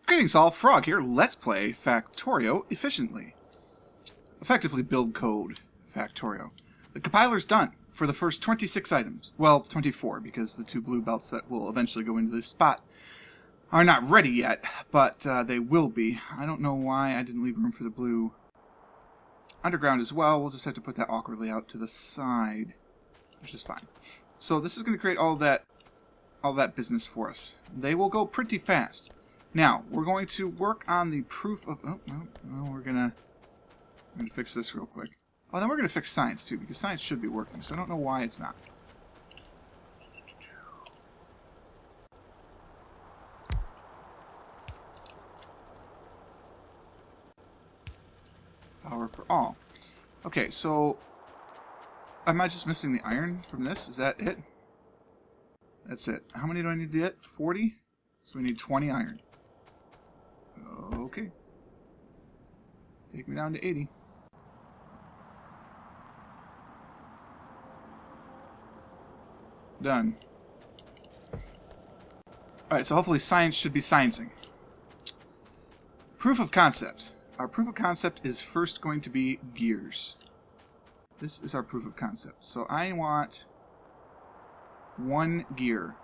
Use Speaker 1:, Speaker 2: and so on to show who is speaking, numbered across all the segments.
Speaker 1: Greetings all, Frog here. Let's play Factorio efficiently. Effectively build code Factorio. The compiler's done for the first 26 items. Well, 24, because the two blue belts that will eventually go into this spot are not ready yet, but they will be. I don't know why I didn't leave room for the blue underground as well. We'll just have to put that awkwardly out to the side, which is fine. So this is going to create all that business for us. They will go pretty fast. Now, we're going to work on the proof of... Oh, no, we're gonna fix this real quick. Oh, then we're going to fix science, too, because science should be working, so I don't know why it's not. Power for all. Okay, so... Am I just missing the iron from this? Is that it? That's it. How many do I need to get? 40? So we need 20 iron. Okay. Take me down to 80. Done. Alright, so hopefully science should be sciencing. Proof of concept. Our proof of concept is first going to be gears. This is our proof of concept. So I want 1 gear.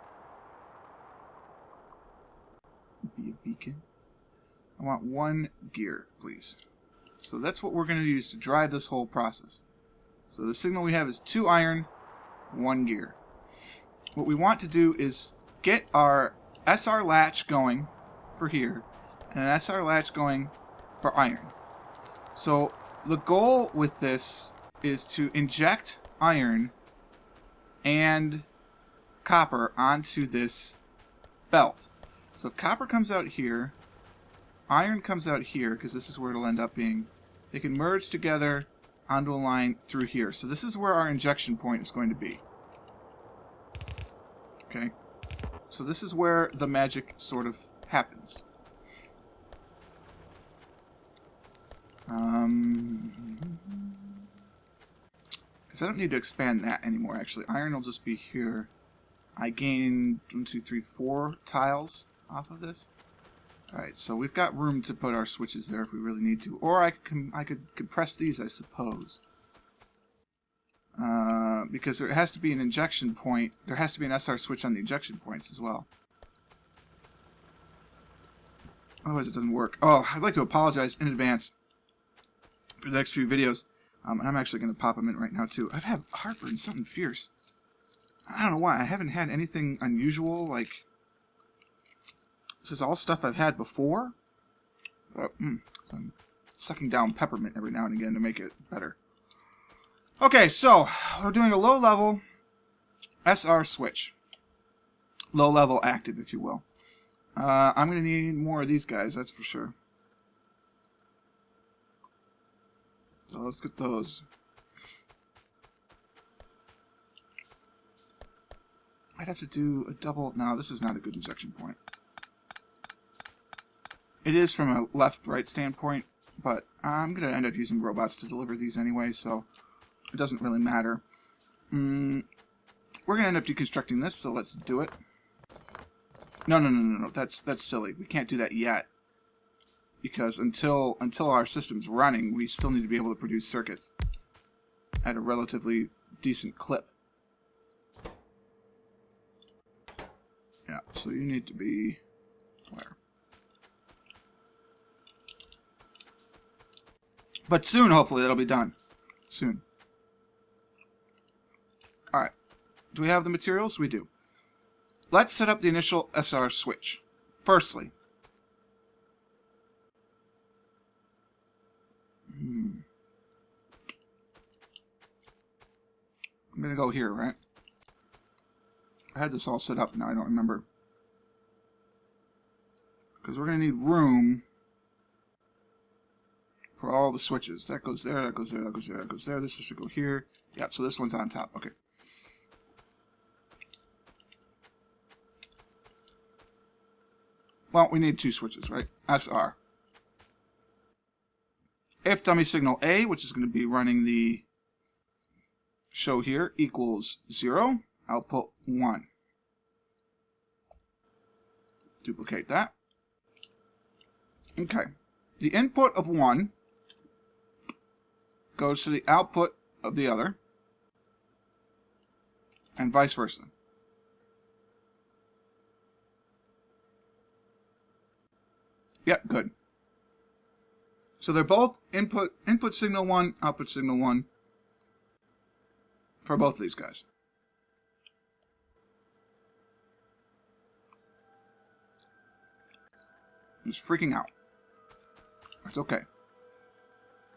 Speaker 1: Be a beacon. I want 1 gear, please. So that's what we're going to use to drive this whole process. So the signal we have is 2 iron, 1 gear. What we want to do is get our SR latch going for here, and an SR latch going for iron. So the goal with this is to inject iron and copper onto this belt. So if copper comes out here, iron comes out here, because this is where it'll end up being. They can merge together onto a line through here. So this is where our injection point is going to be. Okay? So this is where the magic sort of happens. Because I don't need to expand that anymore, actually. Iron will just be here. I gain 1, 2, 3, 4 tiles off of this. Alright, so we've got room to put our switches there if we really need to. Or I could compress these, I suppose. Because there has to be an injection point. There has to be an SR switch on the injection points as well. Otherwise it doesn't work. Oh, I'd like to apologize in advance for the next few videos. And I'm actually going to pop them in right now, too. I've had heartburn, something fierce. I don't know why. I haven't had anything unusual, like... This is all stuff I've had before. So I'm sucking down peppermint every now and again to make it better. Okay, so we're doing a low-level SR switch. Low-level active, if you will. I'm going to need more of these guys, that's for sure. So let's get those. I'd have to do a double... No, this is not a good injection point. It is from a left-right standpoint, but I'm going to end up using robots to deliver these anyway, so it doesn't really matter. We're going to end up deconstructing this, so let's do it. No. That's silly. We can't do that yet. Because until our system's running, we still need to be able to produce circuits at a relatively decent clip. Yeah, so you need to be... where? But soon, hopefully, that'll be done. Soon. Alright. Do we have the materials? We do. Let's set up the initial SR switch. Firstly. I'm going to go here, right? I had this all set up, now I don't remember. Because we're going to need room for all the switches. That goes there, that goes there, that goes there, that goes there. This should go here. Yep, so this one's on top. Okay. Well, we need 2 switches, right? SR. If dummy signal A, which is going to be running the show here, equals 0, output 1. Duplicate that. Okay. The input of one goes to the output of the other, and vice versa. Yep, good. So they're both input signal 1, output signal 1 for both of these guys. He's freaking out. That's okay.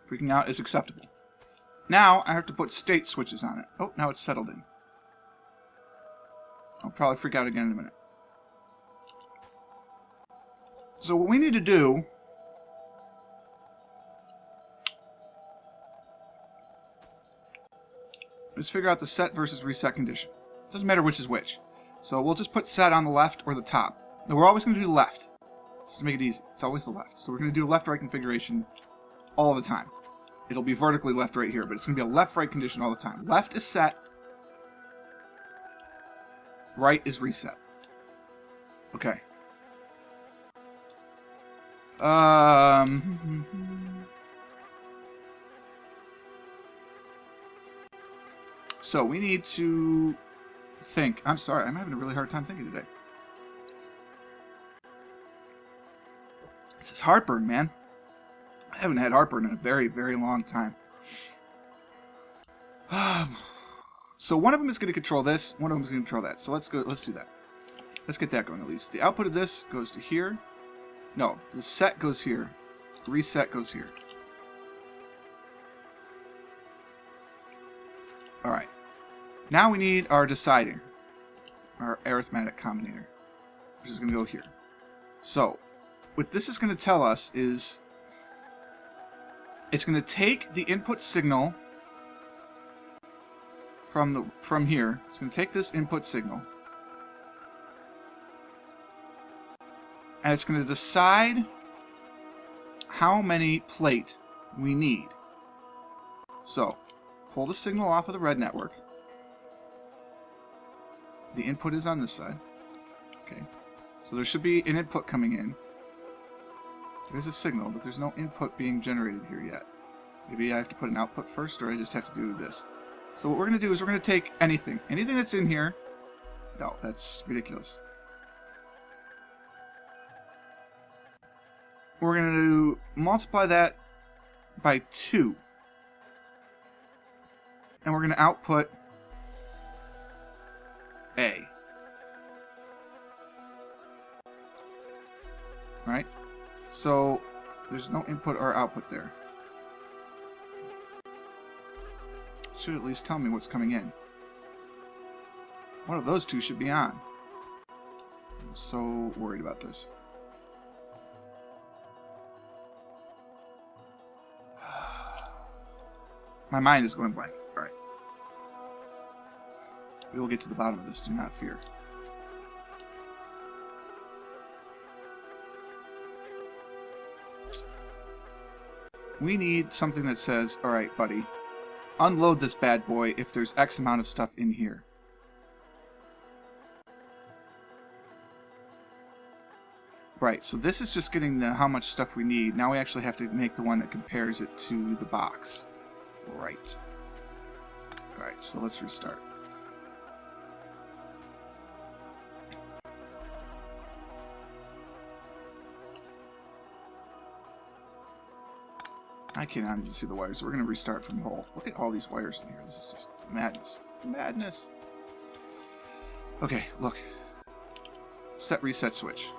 Speaker 1: Freaking out is acceptable. Now I have to put state switches on it. Oh, now it's settled in. I'll probably freak out again in a minute. So what we need to do is figure out the set versus reset condition. It doesn't matter which is which. So we'll just put set on the left or the top. Now we're always going to do the left, just to make it easy. It's always the left. So we're going to do left-right configuration all the time. It'll be vertically left-right here, but it's going to be a left-right condition all the time. Left is set. Right is reset. Okay. So we need to think. I'm sorry, I'm having a really hard time thinking today. This is heartburn, man. I haven't had heartburn in a very, very long time. So one of them is going to control this, one of them is going to control that. So let's go. Let's do that. Let's get that going at least. The output of this goes to here. No, the set goes here. Reset goes here. Alright. Now we need our decider. Our arithmetic combinator. Which is going to go here. So, what this is going to tell us is it's going to take the input signal from here. It's going to take this input signal. And it's going to decide how many plate we need. So, pull the signal off of the red network. The input is on this side. Okay. So there should be an input coming in. There's a signal, but there's no input being generated here yet. Maybe I have to put an output first, or I just have to do this. So what we're going to do is we're going to take anything. Anything that's in here. No, that's ridiculous. We're going to multiply that by 2. And we're going to output A. Right? So, there's no input or output there. It should at least tell me what's coming in. One of those two should be on. I'm so worried about this. My mind is going blank. Alright. We will get to the bottom of this, do not fear. We need something that says, alright, buddy, unload this bad boy if there's X amount of stuff in here. Right, so this is just getting the how much stuff we need. Now we actually have to make the one that compares it to the box. Right. Alright, so let's restart. I cannot even see the wires, so we're going to restart from the whole. Look at all these wires in here. This is just madness. Madness. Okay, look. Set reset switch.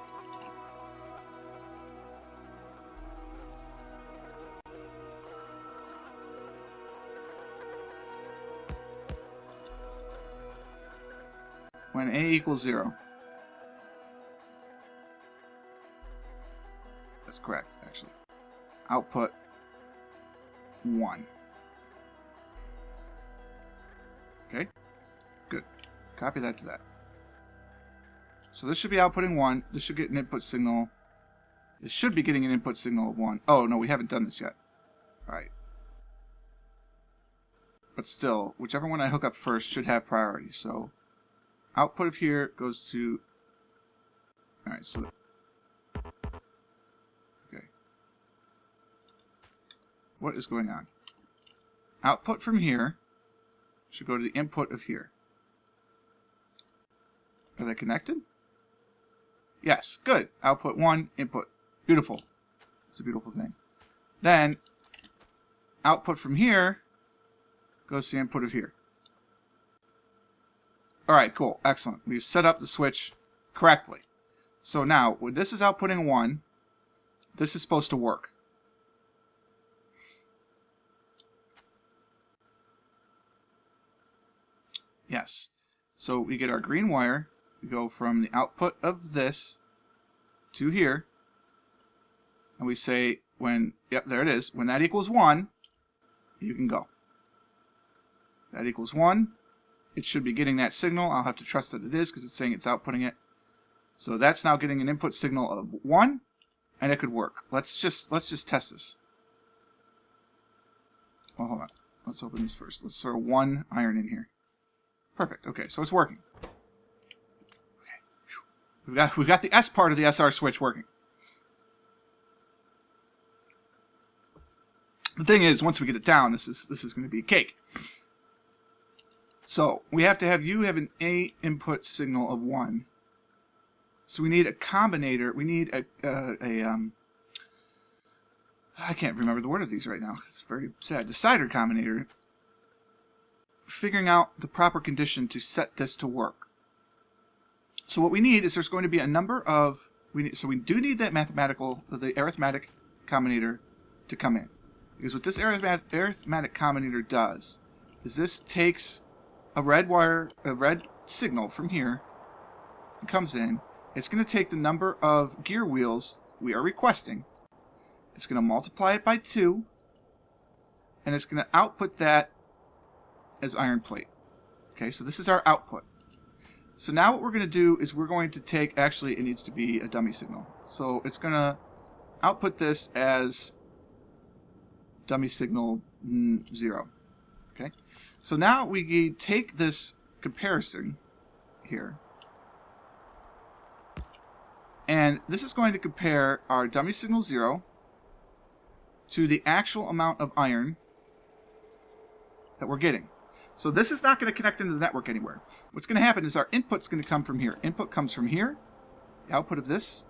Speaker 1: When A equals 0. That's correct, actually. Output 1. Okay? Good. Copy that to that. So this should be outputting 1. This should get an input signal. This should be getting an input signal of 1. Oh, no, we haven't done this yet. Alright. But still, whichever one I hook up first should have priority, so output of here goes to... Alright, so... Okay. What is going on? Output from here should go to the input of here. Are they connected? Yes, good. Output 1, input. Beautiful. It's a beautiful thing. Then, output from here goes to the input of here. Alright, cool. Excellent. We've set up the switch correctly. So now, when this is outputting 1, this is supposed to work. Yes. So we get our green wire. We go from the output of this to here. And we say when, yep, there it is. When that equals 1, you can go. That equals 1. It should be getting that signal. I'll have to trust that it is because it's saying it's outputting it. So that's now getting an input signal of 1, and it could work. Let's just test this. Well, hold on. Let's open this first. Let's throw 1 iron in here. Perfect. Okay, so it's working. Okay. We've got the S part of the SR switch working. The thing is, once we get it down, this is going to be a cake. So we have to have you have an A input signal of 1. So we need a combinator. We need a I can't remember the word of these right now. It's very sad. Decider combinator. Figuring out the proper condition to set this to work. So what we need is there's going to be a number of so we do need that the arithmetic combinator to come in, because what this arithmetic combinator does is this takes a red signal from here and comes in. It's going to take the number of gear wheels we are requesting. It's going to multiply it by 2, and it's going to output that as iron plate. Okay, so this is our output. So now what we're going to do is we're going to take, actually it needs to be a dummy signal. So it's going to output this as dummy signal 0. Okay, so now we take this comparison here, and this is going to compare our dummy signal 0 to the actual amount of iron that we're getting. So this is not going to connect into the network anywhere. What's going to happen is our input's going to come from here. Input comes from here. The output of this.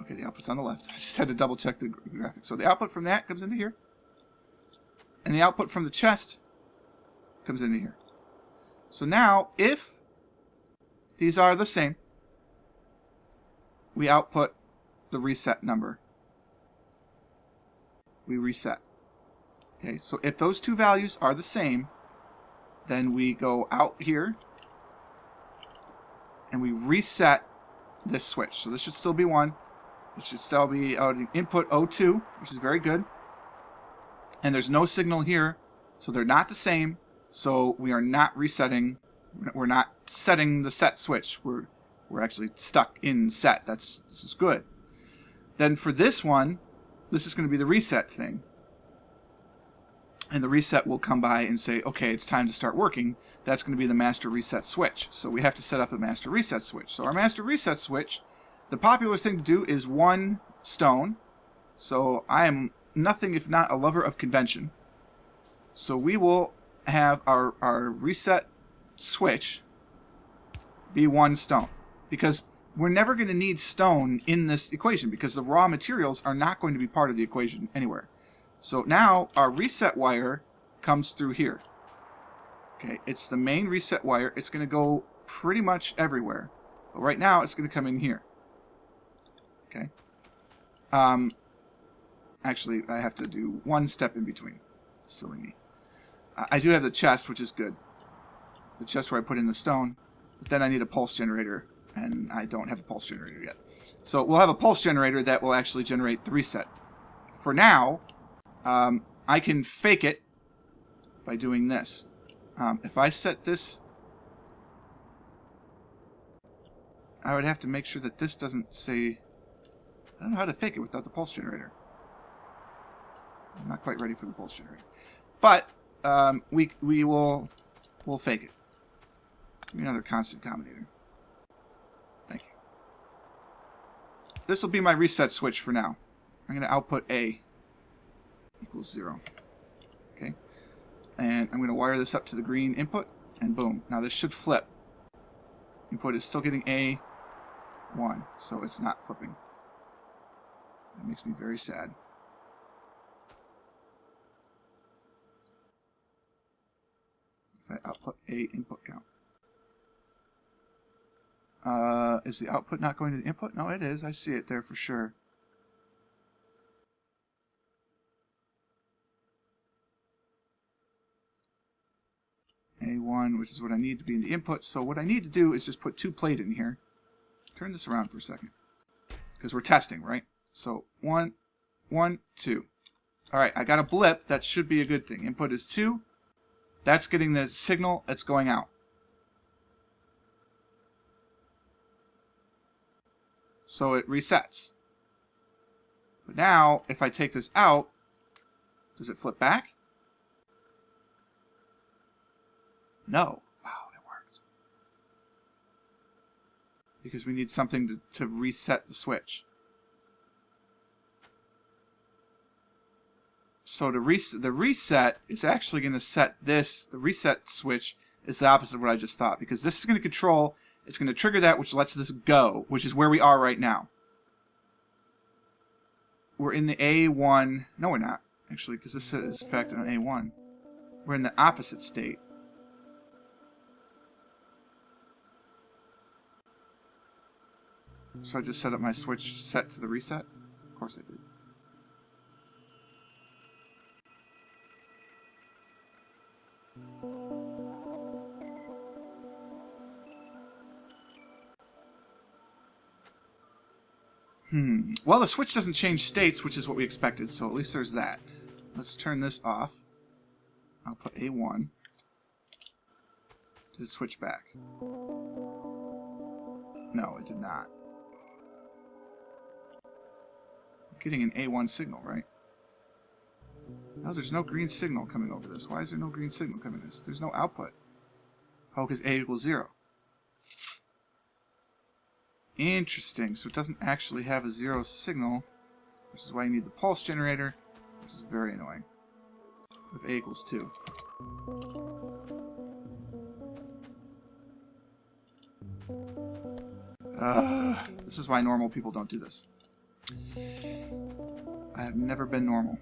Speaker 1: Okay, the output's on the left. I just had to double check the graphic. So the output from that comes into here. And the output from the chest comes into here. So now, if these are the same, we output the reset number. We reset. Okay, so if those two values are the same, then we go out here and we reset this switch. So this should still be 1. It should still be input 02, which is very good. And there's no signal here, so they're not the same. So we are not resetting. We're not setting the set switch. We're actually stuck in set. This is good. Then for this one, this is going to be the reset thing. And the reset will come by and say, okay, it's time to start working. That's going to be the master reset switch. So we have to set up a master reset switch. So our master reset switch, the popular thing to do is 1 stone. So I am nothing if not a lover of convention. So we will have our reset switch be 1 stone. Because we're never going to need stone in this equation, because the raw materials are not going to be part of the equation anywhere. So now our reset wire comes through here. Okay, it's the main reset wire. It's going to go pretty much everywhere. But right now it's going to come in here. Okay. Actually, I have to do 1 step in between. Silly me. I do have the chest, which is good. The chest where I put in the stone. But then I need a pulse generator. And I don't have a pulse generator yet. So we'll have a pulse generator that will actually generate the reset. For now, I can fake it by doing this. If I set this, I would have to make sure that this doesn't say... I don't know how to fake it without the pulse generator. I'm not quite ready for the pulse generator. But we'll fake it. Give me another constant combinator. Thank you. this will be my reset switch for now. I'm going to output A equals 0. Okay. And I'm going to wire this up to the green input, and boom. Now this should flip. Input is still getting A 1, so it's not flipping. That makes me very sad. If I output A input count. Is the output not going to the input? No, it is. I see it there for sure. A1, which is what I need to be in the input. So what I need to do is just put 2 plate in here. Turn this around for a second. Because we're testing, right? So 1, 1, 2. Alright, I got a blip. That should be a good thing. Input is 2. That's getting the signal that's going out. So it resets. But now, if I take this out, does it flip back? No. Wow, it worked. Because we need something to reset the switch. So the reset is actually going to set this, the reset switch is the opposite of what I just thought. Because this is going to control, it's going to trigger that which lets this go, which is where we are right now. We're in the A1, no we're not, actually, because this is affected on A1. We're in the opposite state. So I just set up my switch set to the reset? Of course I did. Well, the switch doesn't change states, which is what we expected, so at least there's that. Let's turn this off. I'll put A1. Did it switch back? No, it did not. I'm getting an A1 signal, right? No, there's no green signal coming over this. Why is there no green signal coming this? There's no output. Oh, because A equals 0. Interesting. So it doesn't actually have a 0 signal, which is why you need the pulse generator, which is very annoying. If A equals 2. This is why normal people don't do this. I have never been normal.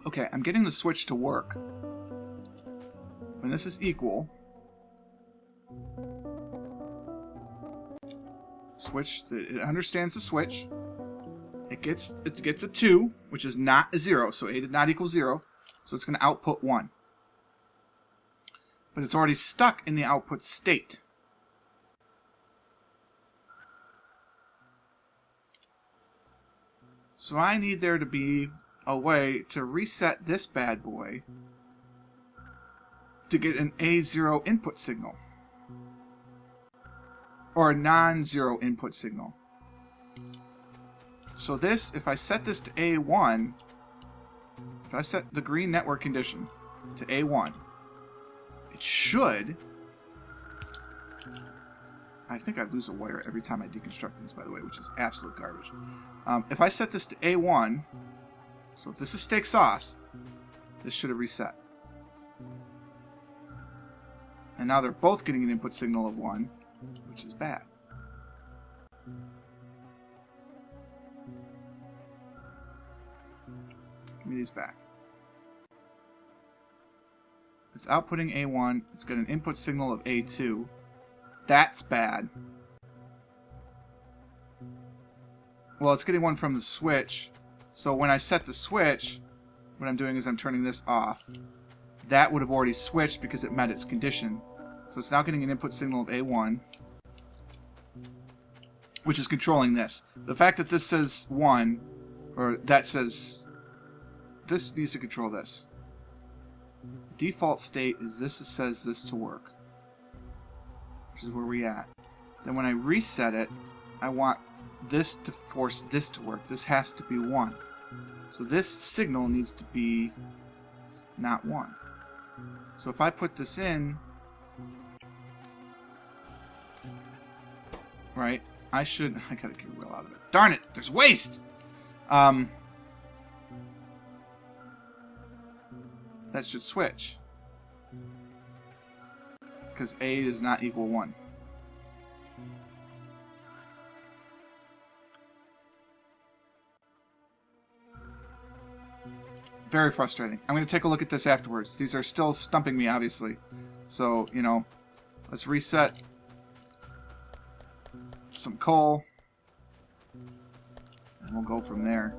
Speaker 1: Okay, I'm getting the switch to work. When this is equal, switch, it understands the switch. It gets a 2, which is not a 0, so A did not equal 0, so it's going to output 1. But it's already stuck in the output state. So I need there to be a way to reset this bad boy to get an A0 input signal. Or a non-zero input signal. So this, if I set this to A1, if I set the green network condition to A1, it should... I think I lose a wire every time I deconstruct things, by the way, which is absolute garbage. If I set this to A1, so if this is steak sauce, this should have reset. And now they're both getting an input signal of 1, which is bad. Give me these back. It's outputting A1. It's got an input signal of A2. That's bad. Well, it's getting one from the switch. So when I set the switch, what I'm doing is I'm turning this off. That would have already switched because it met its condition. So it's now getting an input signal of A1, which is controlling this. The fact that this says 1, or that says... This needs to control this. The default state is this says this to work, which is where we at. Then when I reset it, I want this to force this to work. This has to be 1. So this signal needs to be not 1. So if I put this in, right, I gotta get a wheel out of it. Darn it, there's waste! That should switch. Because A does not equal 1. Very frustrating. I'm going to take a look at this afterwards. These are still stumping me, obviously. So, you know, let's reset some coal. And we'll go from there.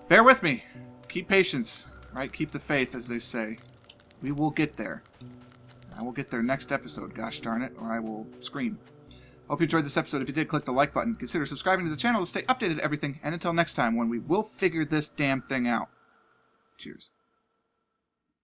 Speaker 1: Bear with me. Keep patience. Right? Keep the faith, as they say. We will get there. I will get there next episode, gosh darn it, or I will scream. Hope you enjoyed this episode. If you did, click the like button. Consider subscribing to the channel to stay updated to everything. And until next time, when we will figure this damn thing out. Cheers.